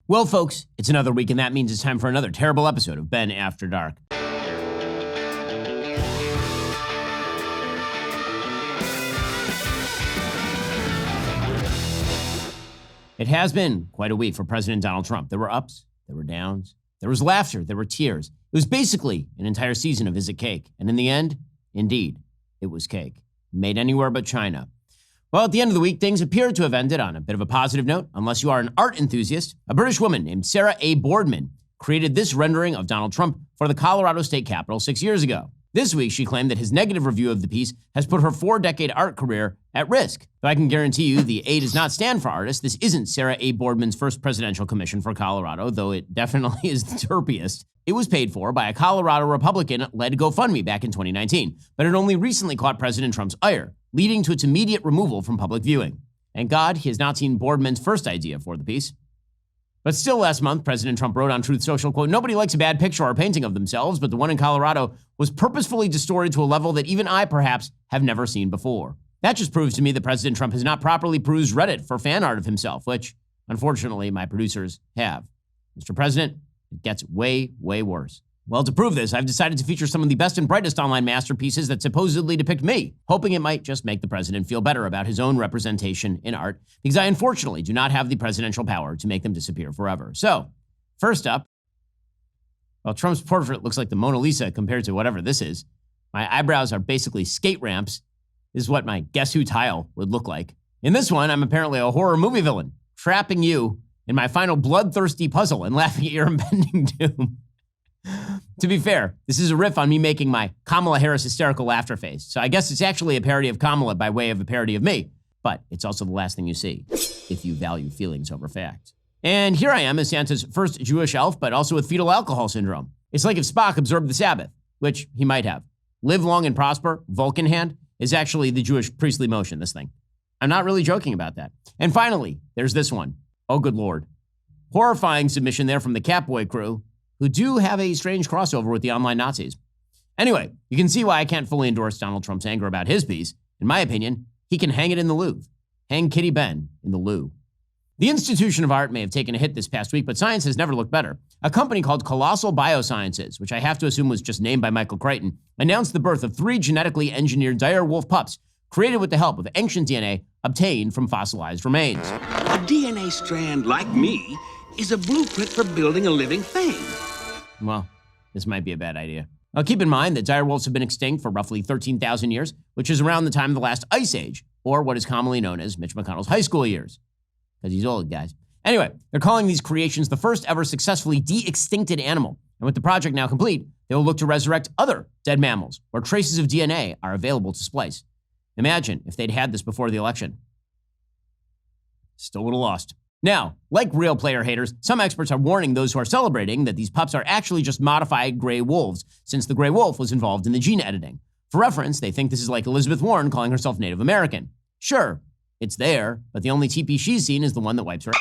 Well, folks, it's another week, and that means it's time for another terrible episode of Ben After Dark. It has been quite a week for President Donald Trump. There were ups, there were downs, there was laughter, there were tears. It was basically an entire season of Is It Cake? And in the end, indeed, it was cake. Made anywhere but China. Well, at the end of the week, things appeared to have ended on a bit of a positive note, unless you are an art enthusiast. A British woman named Sarah A. Boardman created this rendering of Donald Trump for the Colorado State Capitol 6 years ago. This week, she claimed that his negative review of the piece has put her 4-decade art career at risk. Though I can guarantee you the A does not stand for artist. This isn't Sarah A. Boardman's first presidential commission for Colorado, though it definitely is the derpiest. It was paid for by a Colorado Republican-led GoFundMe back in 2019, but it only recently caught President Trump's ire, leading to its immediate removal from public viewing. Thank God he has not seen Boardman's first idea for the piece. But still last month, President Trump wrote on Truth Social, quote, "Nobody likes a bad picture or painting of themselves, but the one in Colorado was purposefully distorted to a level that even I, perhaps, have never seen before." That just proves to me that President Trump has not properly perused Reddit for fan art of himself, which, unfortunately, my producers have. Mr. President, it gets way, way worse. Well, to prove this, I've decided to feature some of the best and brightest online masterpieces that supposedly depict me, hoping it might just make the president feel better about his own representation in art, because I unfortunately do not have the presidential power to make them disappear forever. So, first up, while Trump's portrait looks like the Mona Lisa compared to whatever this is, my eyebrows are basically skate ramps. This is what my Guess Who tile would look like. In this one, I'm apparently a horror movie villain, trapping you in my final bloodthirsty puzzle and laughing at your impending doom. To be fair, this is a riff on me making my Kamala Harris hysterical laughter face, so I guess it's actually a parody of Kamala by way of a parody of me, but it's also the last thing you see, if you value feelings over facts. And here I am as Santa's first Jewish elf, but also with fetal alcohol syndrome. It's like if Spock observed the Sabbath, which he might have. Live long and prosper, Vulcan hand, is actually the Jewish priestly motion, this thing. I'm not really joking about that. And finally, there's this one. Oh, good Lord. Horrifying submission there from the Catboy crew, who do have a strange crossover with the online Nazis. Anyway, you can see why I can't fully endorse Donald Trump's anger about his piece. In my opinion, he can hang it in the Louvre. Hang Kitty Ben in the loo. The institution of art may have taken a hit this past week, but science has never looked better. A company called Colossal Biosciences, which I have to assume was just named by Michael Crichton, announced the birth of 3 genetically engineered dire wolf pups created with the help of ancient DNA obtained from fossilized remains. A DNA strand like me is a blueprint for building a living thing. Well, this might be a bad idea. Now, keep in mind that dire wolves have been extinct for roughly 13,000 years, which is around the time of the last ice age, or what is commonly known as Mitch McConnell's high school years. Because he's old, guys. Anyway, they're calling these creations the first ever successfully de-extincted animal. And with the project now complete, they will look to resurrect other dead mammals where traces of DNA are available to splice. Imagine if they'd had this before the election. Still would have lost. Now, like real player haters, some experts are warning those who are celebrating that these pups are actually just modified gray wolves, since the gray wolf was involved in the gene editing. For reference, they think this is like Elizabeth Warren calling herself Native American. Sure, it's there, but the only TP she's seen is the one that wipes her.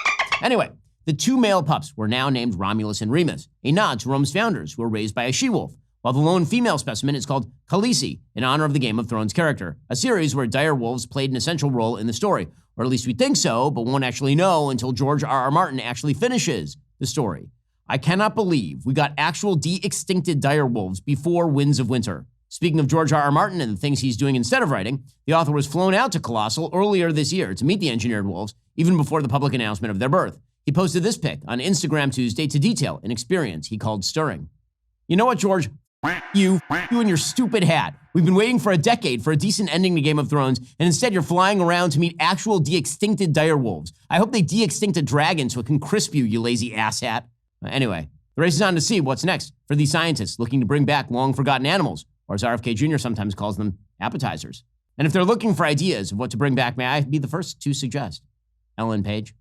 Anyway, the 2 male pups were now named Romulus and Remus, a nod to Rome's founders who were raised by a she-wolf, while the lone female specimen is called Khaleesi, in honor of the Game of Thrones character, a series where dire wolves played an essential role in the story. Or at least we think so, but won't actually know until George R.R. Martin actually finishes the story. I cannot believe we got actual de-extincted dire wolves before Winds of Winter. Speaking of George R.R. Martin and the things he's doing instead of writing, the author was flown out to Colossal earlier this year to meet the engineered wolves, even before the public announcement of their birth. He posted this pic on Instagram Tuesday to detail an experience he called stirring. You know what, George? You and your stupid hat. We've been waiting for a decade for a decent ending to Game of Thrones, and instead you're flying around to meet actual de-extincted dire wolves. I hope they de-extinct a dragon so it can crisp you, you lazy asshat. Anyway, the race is on to see what's next for these scientists looking to bring back long-forgotten animals, or as RFK Jr. sometimes calls them, appetizers. And if they're looking for ideas of what to bring back, may I be the first to suggest? Ellen Page.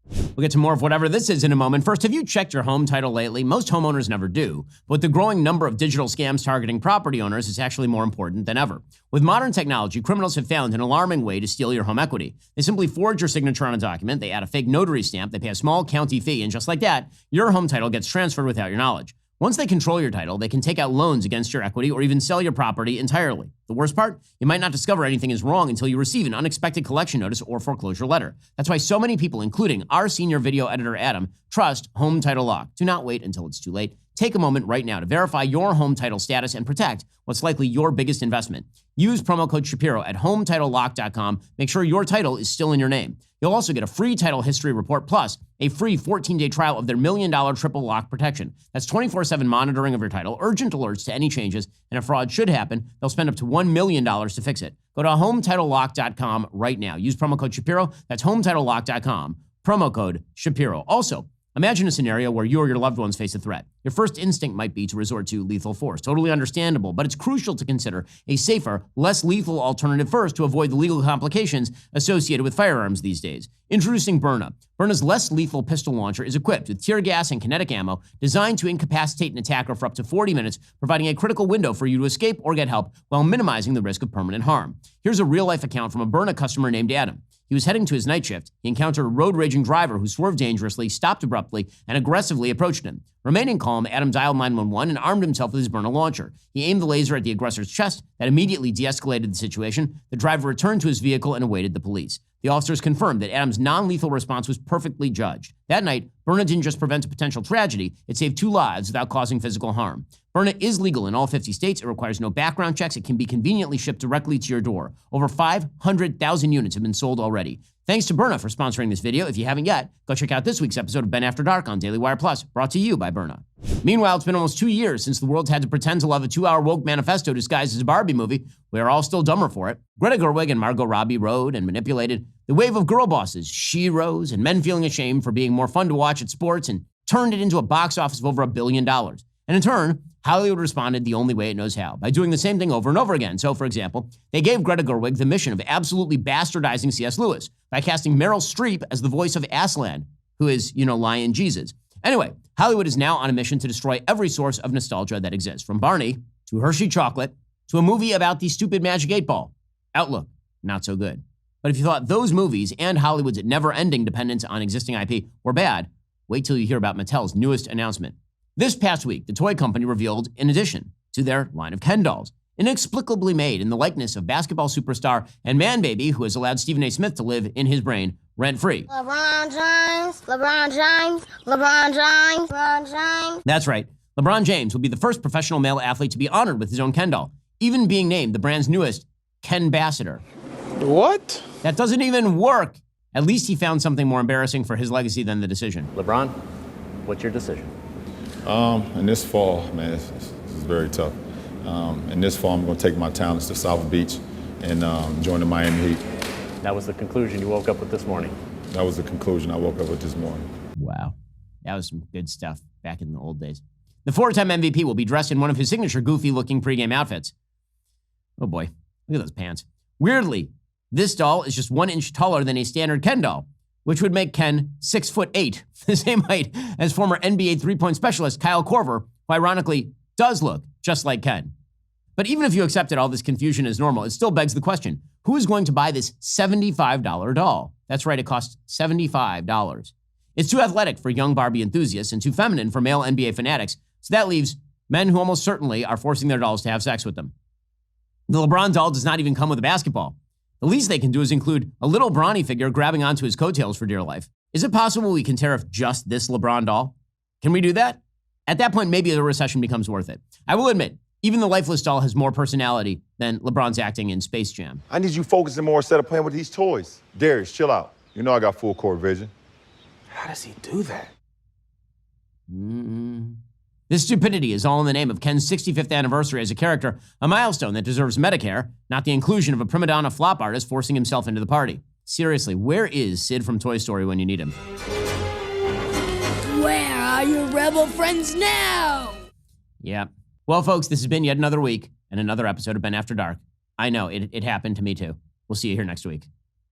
We'll get to more of whatever this is in a moment. First, have you checked your home title lately? Most homeowners never do, but with the growing number of digital scams targeting property owners, it's actually more important than ever. With modern technology, criminals have found an alarming way to steal your home equity. They simply forge your signature on a document, they add a fake notary stamp, they pay a small county fee, and just like that, your home title gets transferred without your knowledge. Once they control your title, they can take out loans against your equity or even sell your property entirely. The worst part? You might not discover anything is wrong until you receive an unexpected collection notice or foreclosure letter. That's why so many people, including our senior video editor Adam, trust Home Title Lock. Do not wait until it's too late. Take a moment right now to verify your home title status and protect what's likely your biggest investment. Use promo code Shapiro at HometitleLock.com. Make sure your title is still in your name. You'll also get a free title history report plus a free 14-day trial of their $1 million triple lock protection. That's 24/7 monitoring of your title, urgent alerts to any changes, and if fraud should happen, they'll spend up to $1 million to fix it. Go to HometitleLock.com right now. Use promo code Shapiro. That's HometitleLock.com. Promo code Shapiro. Also, imagine a scenario where you or your loved ones face a threat. Your first instinct might be to resort to lethal force. Totally understandable, but it's crucial to consider a safer, less lethal alternative first to avoid the legal complications associated with firearms these days. Introducing Byrna. Byrna's less lethal pistol launcher is equipped with tear gas and kinetic ammo designed to incapacitate an attacker for up to 40 minutes, providing a critical window for you to escape or get help while minimizing the risk of permanent harm. Here's a real-life account from a Byrna customer named Adam. He was heading to his night shift. He encountered a road-raging driver who swerved dangerously, stopped abruptly, and aggressively approached him. Remaining calm, Adam dialed 911 and armed himself with his Byrna launcher. He aimed the laser at the aggressor's chest. That immediately de-escalated the situation. The driver returned to his vehicle and awaited the police. The officers confirmed that Adam's non-lethal response was perfectly judged. That night, Byrna didn't just prevent a potential tragedy, it saved 2 lives without causing physical harm. Byrna is legal in all 50 states. It requires no background checks. It can be conveniently shipped directly to your door. Over 500,000 units have been sold already. Thanks to Byrna for sponsoring this video. If you haven't yet, go check out this week's episode of Ben After Dark on Daily Wire Plus, brought to you by Byrna. Meanwhile, it's been almost 2 years since the world had to pretend to love a 2-hour woke manifesto disguised as a Barbie movie. We are all still dumber for it. Greta Gerwig and Margot Robbie rode and manipulated the wave of girl bosses, she-ros, and men feeling ashamed for being more fun to watch at sports and turned it into a box office of over $1 billion. And in turn, Hollywood responded the only way it knows how, by doing the same thing over and over again. So, for example, they gave Greta Gerwig the mission of absolutely bastardizing C.S. Lewis by casting Meryl Streep as the voice of Aslan, who is, Lion Jesus. Anyway, Hollywood is now on a mission to destroy every source of nostalgia that exists, from Barney to Hershey chocolate to a movie about the stupid Magic 8-Ball. Outlook, not so good. But if you thought those movies and Hollywood's never-ending dependence on existing IP were bad, wait till you hear about Mattel's newest announcement. This past week, the toy company revealed an addition to their line of Ken dolls, inexplicably made in the likeness of basketball superstar and man baby who has allowed Stephen A. Smith to live in his brain rent-free. LeBron James, LeBron James, LeBron James, LeBron James. That's right. LeBron James will be the first professional male athlete to be honored with his own Ken doll, even being named the brand's newest Ken-ambassador. What? That doesn't even work. At least he found something more embarrassing for his legacy than the decision. LeBron, what's your decision? In this fall, man, this is very tough. In this fall, I'm going to take my talents to South Beach and join the Miami Heat. That was the conclusion you woke up with this morning. That was the conclusion I woke up with this morning. Wow. That was some good stuff back in the old days. The 4-time MVP will be dressed in one of his signature goofy-looking pregame outfits. Oh boy, look at those pants. Weirdly, this doll is just 1 inch taller than a standard Ken doll, which would make Ken 6'8", the same height as former NBA three-point specialist Kyle Korver, who ironically does look just like Ken. But even if you accepted all this confusion as normal, it still begs the question, who is going to buy this $75 doll? That's right, it costs $75. It's too athletic for young Barbie enthusiasts and too feminine for male NBA fanatics, so that leaves men who almost certainly are forcing their dolls to have sex with them. The LeBron doll does not even come with a basketball. The least they can do is include a little brawny figure grabbing onto his coattails for dear life. Is it possible we can tear off just this LeBron doll? Can we do that? At that point, maybe the recession becomes worth it. I will admit, even the lifeless doll has more personality than LeBron's acting in Space Jam. I need you focusing more instead of playing with these toys. Darius, chill out. You know I got full court vision. How does he do that? This stupidity is all in the name of Ken's 65th anniversary as a character, a milestone that deserves Medicare, not the inclusion of a prima donna flop artist forcing himself into the party. Seriously, where is Sid from Toy Story when you need him? Where are your rebel friends now? Yeah. Well, folks, this has been yet another week and another episode of Ben After Dark. I know, it happened to me too. We'll see you here next week.